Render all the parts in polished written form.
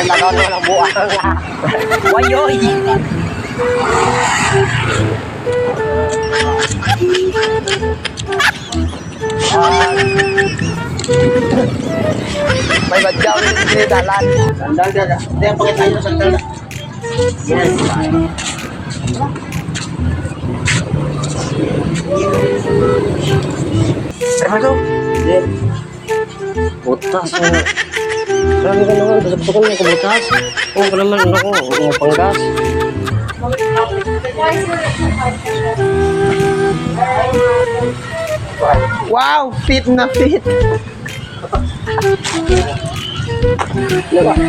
Nagkakaroon ko ng buwan. Wayoy! May badyaw yung sinitalan. Sandal na. Hindi, pakita nyo sandal na. Yan. Ano to? Yan. Butas. Marami ka naman. Gusto ko naman butas. Oo ka naman. Ako, mga panggas. Wow! Fit na fit!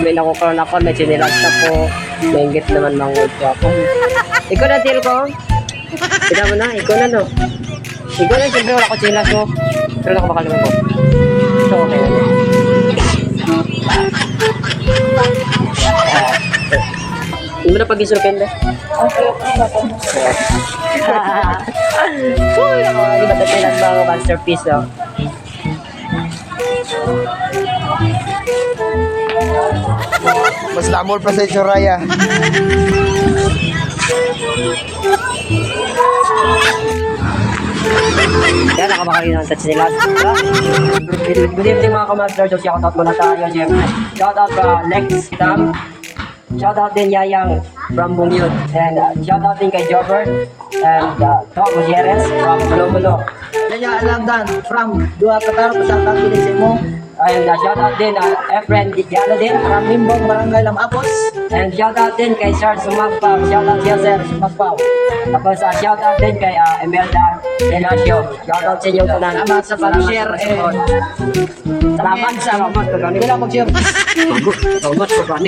May nakukaroon ako. May sinilag ako. May inggit naman mangold ko ako. Ikaw na, Til ko. Sina mo na. Ikaw na, no? Ikaw na, siyempre wala ko sinilas mo. Pero nakabakalaman ko. So, okay na. Hindi mo na pag-isurken na. Uy, ako nga iba tayo ng mga masterpiece, no? Mas lamol pa sa Soraya. Yan, nakabakali ng touch nila. Good evening mga kamaster. So, shoutout muna tayo, siyempre. Shoutout Lex Tam. Shoutout din Yayang from Bungyud. And shoutout din kay Jobert. And Tom Gutierrez from Mulo. Kaya alam dan, from Dua Qatar, pasakang kinisip mo. And shoutout din Efren Diala din. From Limbong, Barangay Lamapos. And shoutout din kay Charles Sumagpaw. Shoutout siya, sir. Magpaw. Tapos shoutout din kay Emelda Delasio. Shoutout sa inyong tanan. Salamat sa pag-share. Salamat sa mga Hindi lang mag-share. Salamat sa mga